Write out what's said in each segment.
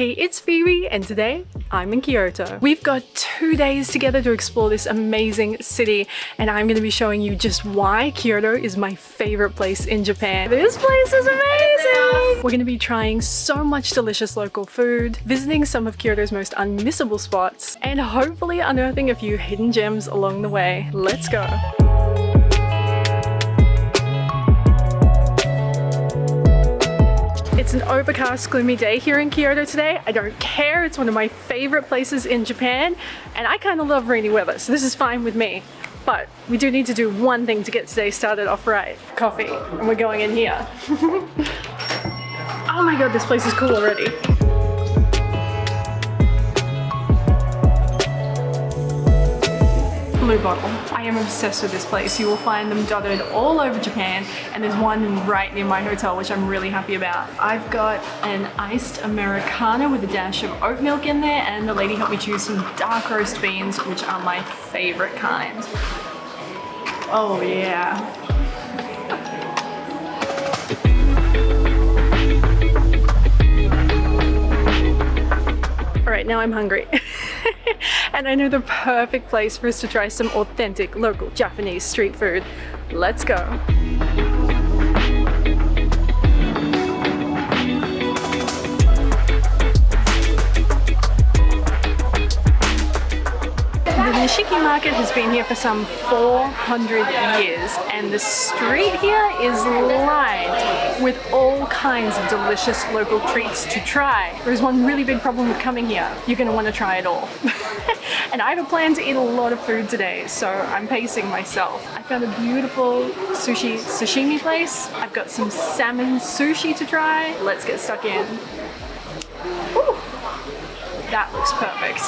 Hey, it's Phoebe, and today I'm in Kyoto. We've got 2 days together to explore this amazing city, and I'm going to be showing you just why Kyoto is my favorite place in Japan. This place is amazing! We're going to be trying so much delicious local food, visiting some of Kyoto's most unmissable spots, and hopefully unearthing a few hidden gems along the way. Let's go! It's an overcast, gloomy day here in Kyoto today. I don't care, it's one of my favorite places in Japan, and I kind of love rainy weather, so this is fine with me. But we do need to do one thing to get today started off right. Coffee, and we're going in here. Oh my god, this place is cool already. Blue Bottle. I am obsessed with this place. You will find them dotted all over Japan, and there's one right near my hotel, which I'm really happy about. I've got an iced Americano with a dash of oat milk in there, and the lady helped me choose some dark roast beans, which are my favorite kind. Oh yeah. All right, now I'm hungry. And I know the perfect place for us to try some authentic local Japanese street food. Let's go. The Nishiki market has been here for some 400 years, and the street here is lined with all kinds of delicious local treats to try. There's one really big problem with coming here. You're going to want to try it all. And I have a plan to eat a lot of food today, so I'm pacing myself. I found a beautiful sashimi place. I've got some salmon sushi to try. Let's get stuck in. Ooh. That looks perfect.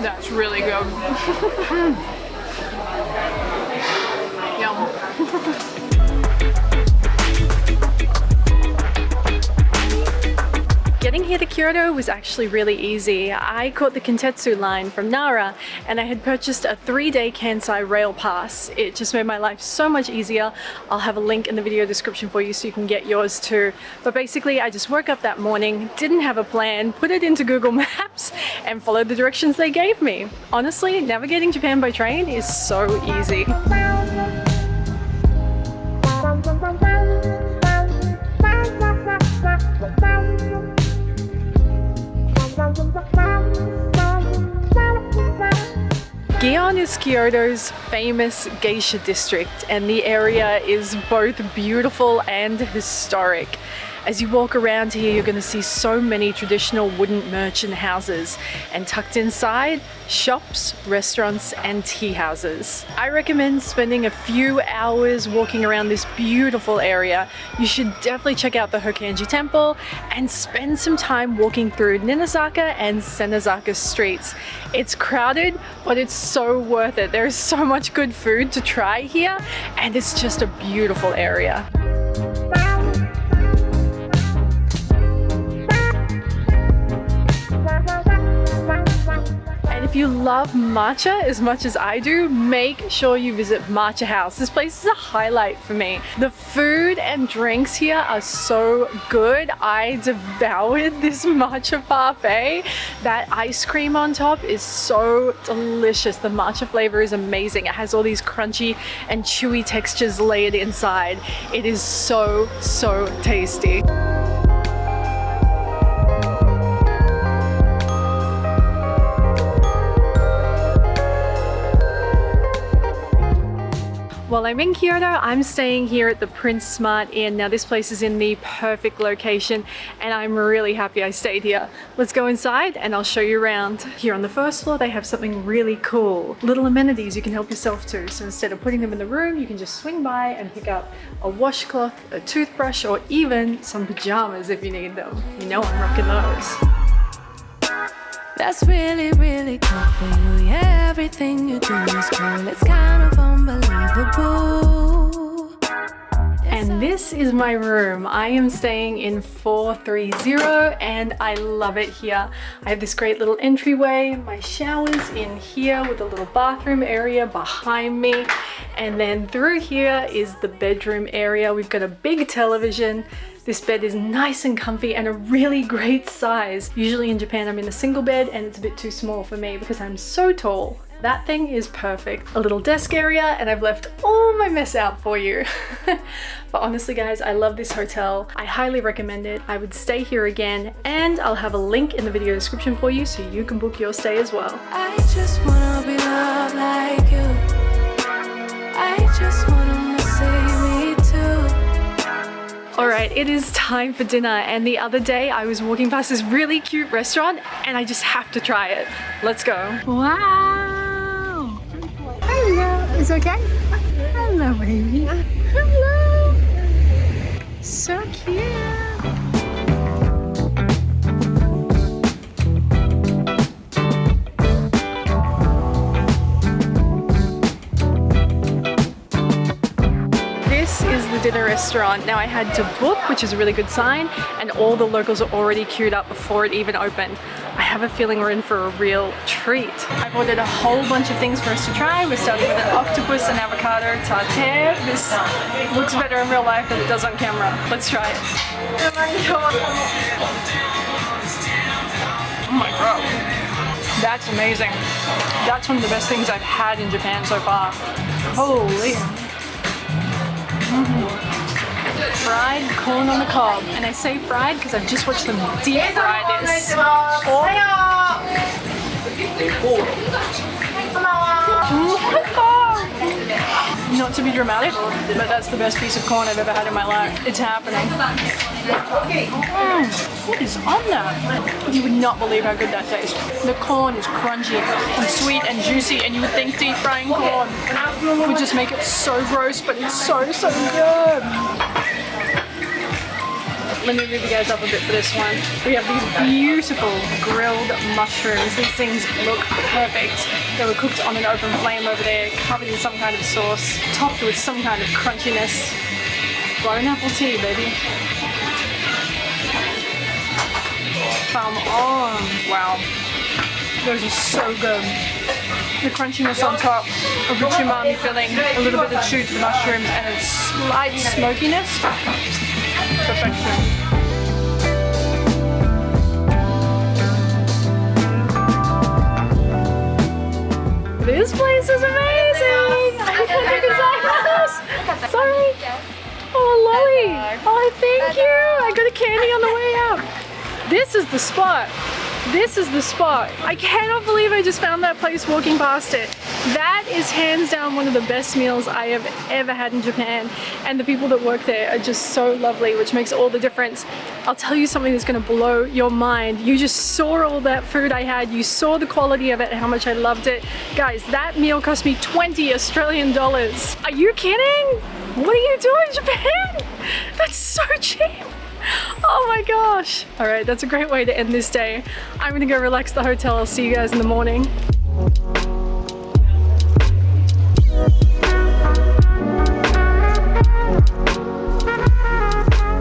That's really good. Yum. Getting here to Kyoto was actually really easy. I caught the Kintetsu line from Nara, and I had purchased a 3-day Kansai rail pass. It just made my life so much easier. I'll have a link in the video description for you so you can get yours too. But basically, I just woke up that morning, didn't have a plan, put it into Google Maps, and followed the directions they gave me. Honestly, navigating Japan by train is so easy. Gion is Kyoto's famous geisha district, and the area is both beautiful and historic. As you walk around here, you're going to see so many traditional wooden merchant houses, and tucked inside, shops, restaurants, and tea houses. I recommend spending a few hours walking around this beautiful area. You should definitely check out the Hokanji Temple and spend some time walking through Ninazaka and Senazaka streets. It's crowded, but it's so worth it. There is so much good food to try here, and it's just a beautiful area. If you love matcha as much as I do, make sure you visit Matcha House. This place is a highlight for me. The food and drinks here are so good. I devoured this matcha parfait. That ice cream on top is so delicious. The matcha flavor is amazing. It has all these crunchy and chewy textures layered inside. It is so, so tasty. While I'm in Kyoto, I'm staying here at the Prince Smart Inn. Now this place is in the perfect location, and I'm really happy I stayed here. Let's go inside and I'll show you around. Here on the first floor, they have something really cool. Little amenities you can help yourself to. So instead of putting them in the room, you can just swing by and pick up a washcloth, a toothbrush, or even some pajamas if you need them. You know I'm rocking those. That's really, really cool for you. Yeah, everything you do is cool. It's kind of unbelievable. And this is my room. I am staying in 430 and I love it here. I have this great little entryway. My shower's in here with a little bathroom area behind me. And then through here is the bedroom area. We've got a big television. This bed is nice and comfy and a really great size. Usually in Japan I'm in a single bed and it's a bit too small for me because I'm so tall. That thing is perfect. A little desk area, and I've left all my mess out for you. But honestly guys, I love this hotel. I highly recommend it. I would stay here again, and I'll have a link in the video description for you so you can book your stay as well. I just wanna be loved like you. I just wanna say me too. Alright, it is time for dinner, and the other day I was walking past this really cute restaurant and I just have to try it. Let's go. Wow! Hello, it's okay? Hello, baby. Hello! So cute! This is the dinner restaurant. Now I had to book, which is a really good sign, and all the locals are already queued up before it even opened. I have a feeling we're in for a real treat. I've ordered a whole bunch of things for us to try. We're starting with an octopus and avocado tartare. This looks better in real life than it does on camera. Let's try it. Oh my god. That's amazing. That's one of the best things I've had in Japan so far. Holy. Fried corn on the cob, and I say fried because I've just watched them deep fry this. Not to be dramatic, but that's the best piece of corn I've ever had in my life. It's happening. What is on that? You would not believe how good that tastes. The corn is crunchy and sweet and juicy, and you would think deep frying corn would just make it so gross, but it's so good. Let me move you guys up a bit for this one. We have these beautiful grilled mushrooms. These things look perfect. They were cooked on an open flame over there, covered in some kind of sauce, topped with some kind of crunchiness. Blown apple tea, baby. Come on. Wow. Those are so good. The crunchiness on top, a rich umami filling, a little bit of chew to the mushrooms, and a slight smokiness. Perfection. This place is amazing! Sorry. Oh, Lolly. Oh, thank you. I got a candy on the way out. This is the spot. This is the spot. I cannot believe I just found that place walking past it. That is hands down one of the best meals I have ever had in Japan, and the people that work there are just so lovely, which makes all the difference. I'll tell you something that's going to blow your mind. You just saw all that food I had, you saw the quality of it and how much I loved it. Guys, that meal cost me 20 Australian dollars. Are you kidding? What are you doing in Japan? That's so cheap. Oh my gosh. All right, that's a great way to end this day. I'm gonna go relax at the hotel. I'll see you guys in the morning.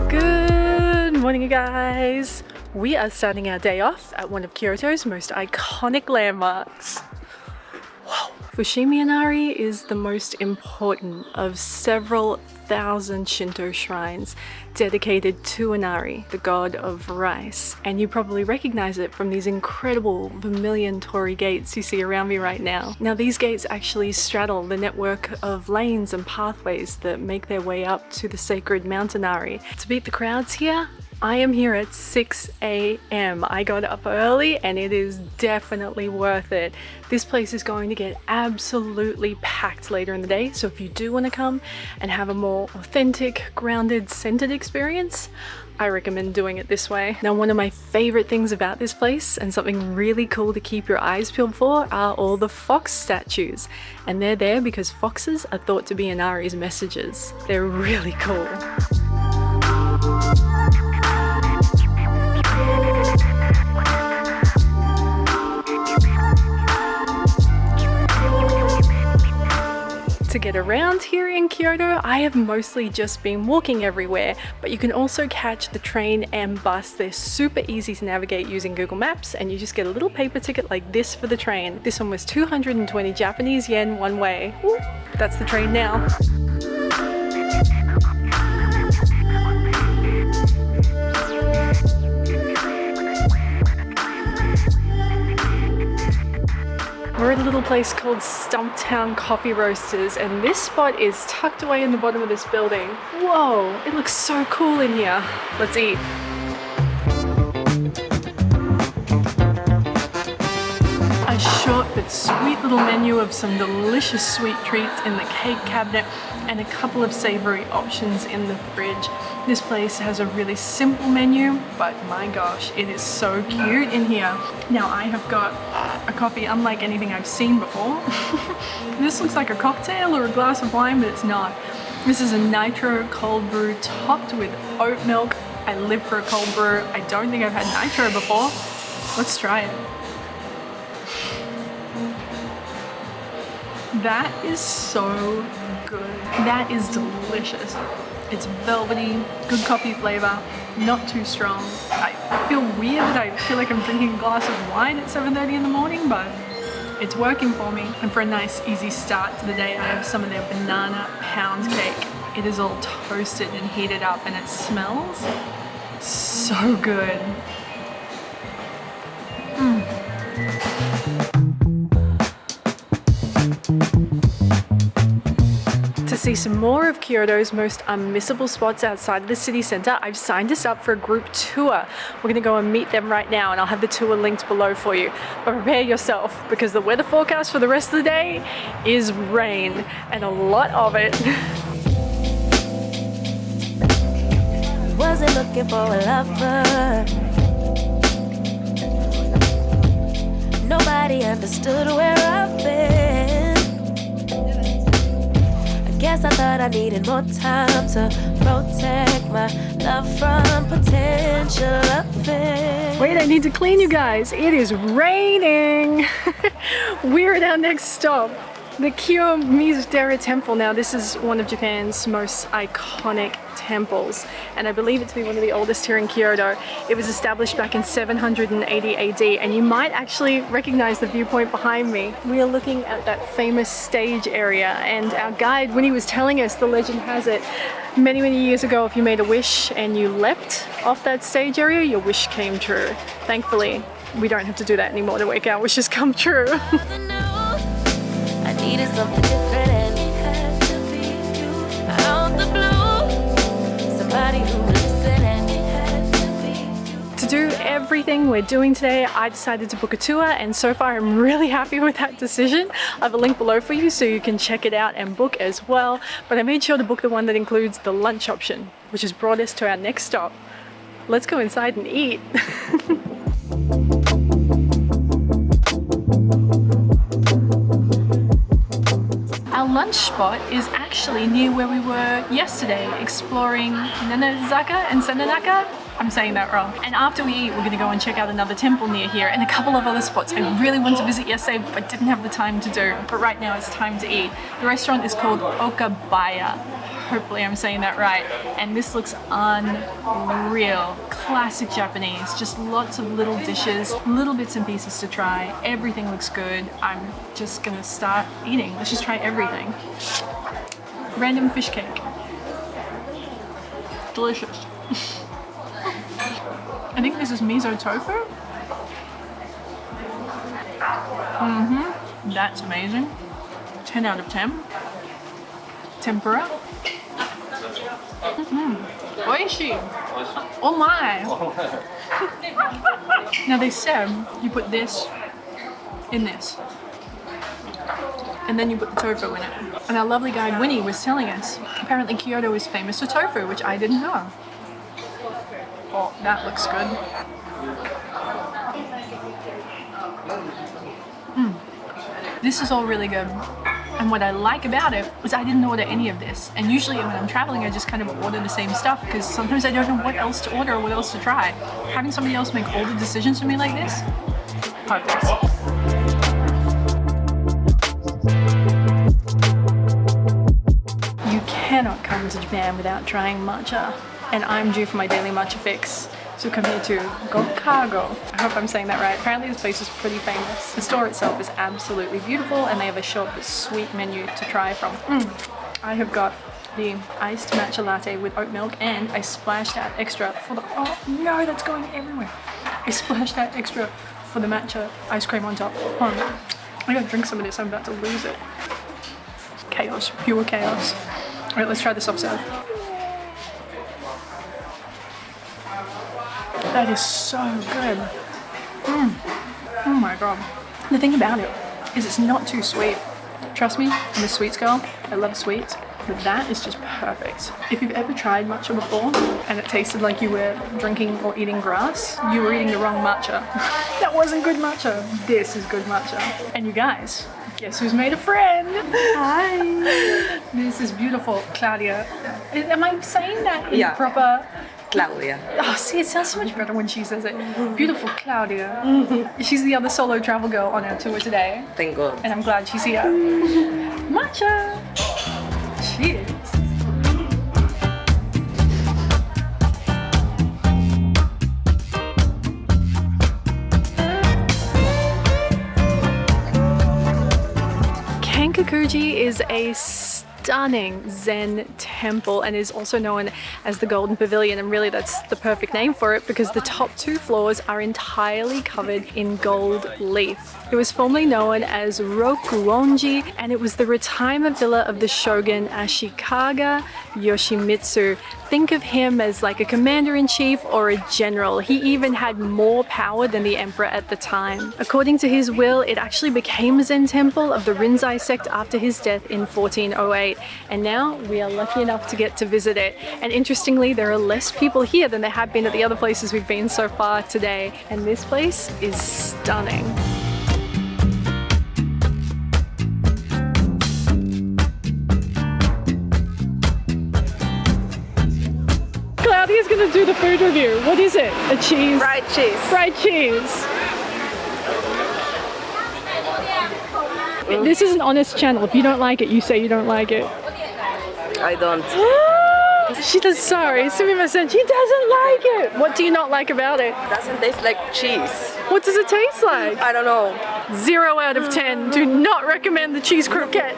Good morning, you guys. We are starting our day off at one of Kyoto's most iconic landmarks. Whoa. Fushimi Inari is the most important of several thousand Shinto shrines dedicated to Inari, the god of rice. And you probably recognize it from these incredible vermilion torii gates you see around me right now. Now these gates actually straddle the network of lanes and pathways that make their way up to the sacred Mount Inari. To beat the crowds here, I am here at 6 a.m. I got up early and it is definitely worth it. This place is going to get absolutely packed later in the day, so if you do want to come and have a more authentic, grounded, centered experience, I recommend doing it this way. Now, one of my favorite things about this place, and something really cool to keep your eyes peeled for, are all the fox statues. And they're there because foxes are thought to be Inari's messages. They're really cool. To get around here in Kyoto, I have mostly just been walking everywhere, but you can also catch the train and bus. They're super easy to navigate using Google Maps, and you just get a little paper ticket like this for the train. This one was 220 Japanese yen one way. Ooh, that's the train now. We're at a little place called Stumptown Coffee Roasters, and this spot is tucked away in the bottom of this building. Whoa, it looks so cool in here. Let's eat. A short but sweet little menu of some delicious sweet treats in the cake cabinet and a couple of savory options in the fridge. This place has a really simple menu, but my gosh, it is so cute in here. Now I have got a coffee unlike anything I've seen before. This looks like a cocktail or a glass of wine, but it's not. This is a nitro cold brew topped with oat milk. I live for a cold brew. I don't think I've had nitro before. Let's try it. That is so good. That is delicious. It's velvety, good coffee flavor, not too strong. I feel weird that I feel like I'm drinking a glass of wine at 7:30 in the morning, but it's working for me. And for a nice easy start to the day, I have some of their banana pound cake. It is all toasted and heated up, and it smells so good. To see some more of Kyoto's most unmissable spots outside of the city centre, I've signed us up for a group tour. We're going to go and meet them right now, and I'll have the tour linked below for you. But prepare yourself, because the weather forecast for the rest of the day is rain, and a lot of it. Wasn't looking for a lover. Nobody understood where I've been. Guess I thought I needed more time to protect my love from potential offense. Wait, I need to clean you guys. It is raining. We're at our next stop, the Kiyomizu-dera temple. Now, this is one of Japan's most iconic temples, and I believe it to be one of the oldest here in Kyoto. It was established back in 780 AD, and you might actually recognize the viewpoint behind me. We are looking at that famous stage area, and our guide, when he was telling us, the legend has it, many years ago, if you made a wish and you leapt off that stage area, your wish came true. Thankfully, we don't have to do that anymore to make our wishes come true. I needed something different, and it had to be you. Out the blue, somebody who would listen, and it had to be you. To do everything we're doing today, I decided to book a tour, and so far I'm really happy with that decision. I have a link below for you so you can check it out and book as well. But I made sure to book the one that includes the lunch option, which has brought us to our next stop. Let's go inside and eat. Our lunch spot is actually near where we were yesterday, exploring Nanazaka and Senanaka. I'm saying that wrong. And after we eat, we're gonna go and check out another temple near here and a couple of other spots I really wanted to visit yesterday but didn't have the time to do. But right now it's time to eat. The restaurant is called Okabaya. Hopefully I'm saying that right. And this looks unreal. Classic Japanese, just lots of little dishes, little bits and pieces to try. Everything looks good. I'm just gonna start eating. Let's just try everything. Random fish cake. Delicious. I think this is miso tofu. That's amazing. 10 out of 10. Tempura. Oishi. Oh my. Now they said you put this in this, and then you put the tofu in it. And our lovely guide Winnie was telling us apparently Kyoto is famous for tofu, which I didn't know. Oh, that looks good. This is all really good. And what I like about it is I didn't order any of this. And usually when I'm traveling, I just kind of order the same stuff because sometimes I don't know what else to order or what else to try. Having somebody else make all the decisions for me like this, perfect. come to Japan without trying matcha, and I'm due for my daily matcha fix. So come here to Gokkago. I hope I'm saying that right. Apparently this place is pretty famous. The store itself is absolutely beautiful and they have a short but sweet menu to try from. I have got the iced matcha latte with oat milk, and I splashed out extra for the, oh no, that's going everywhere. I splashed out extra for the matcha ice cream on top. Hold on. I gotta drink some of this, I'm about to lose it. Chaos, pure chaos. All right, let's try the soft serve. That is so good. Oh my god. The thing about it is it's not too sweet. Trust me, I'm a sweets girl. I love sweets. But that is just perfect. If you've ever tried matcha before and it tasted like you were drinking or eating grass, you were eating the wrong matcha. That wasn't good matcha. This is good matcha. And you guys, guess who's made a friend? Hi. This is beautiful Claudia. Am I saying that in proper? Claudia. Oh, see, it sounds so much better when she says it. Beautiful Claudia. She's the other solo travel girl on our tour today. Thank God. And I'm glad she's here. Matcha! Cheers! Kankakuji is a stunning Zen temple and is also known as the Golden Pavilion, and really that's the perfect name for it because the top 2 floors are entirely covered in gold leaf. It was formerly known as Rokuonji, and it was the retirement villa of the shogun Ashikaga Yoshimitsu. Think of him as like a commander-in-chief or a general. He even had more power than the emperor at the time. According to his will, it actually became a Zen temple of the Rinzai sect after his death in 1408, and now we are lucky enough to get to visit it. And interestingly, there are less people here than there have been at the other places we've been so far today, and this place is stunning. Claudia's gonna do the food review. What is it? A cheese? Fried cheese. Fried cheese. This is an honest channel. If you don't like it, you say you don't like it. I don't. She does, sorry. She doesn't like it. What do you not like about it? Doesn't taste like cheese. What does it taste like? I don't know. 0 out of 10. Do not recommend the cheese croquette.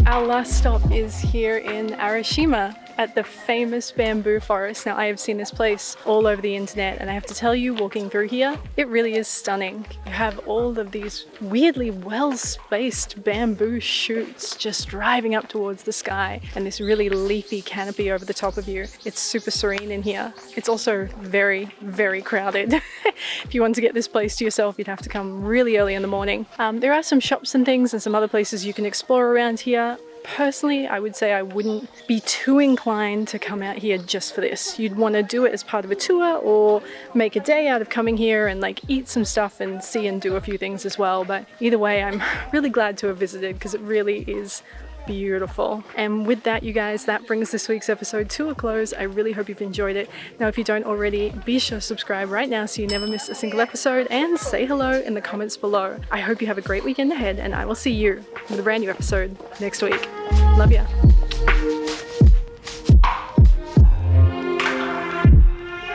Our last stop is here in Arashiyama at the famous bamboo forest. Now, I have seen this place all over the internet, and I have to tell you, walking through here, it really is stunning. You have all of these weirdly well-spaced bamboo shoots just driving up towards the sky, and this really leafy canopy over the top of you. It's super serene in here. It's also very, very crowded. If you want to get this place to yourself, you'd have to come really early in the morning. There are some shops and things and some other places you can explore around here. Personally, I would say I wouldn't be too inclined to come out here just for this. You'd want to do it as part of a tour or make a day out of coming here and like eat some stuff and see and do a few things as well. But either way, I'm really glad to have visited because it really is beautiful. And with that, you guys, that brings this week's episode to a close. I really hope you've enjoyed it. Now, if you don't already, be sure to subscribe right now so you never miss a single episode, and say hello in the comments below. I hope you have a great weekend ahead, and I will see you with a brand new episode next week. Love ya.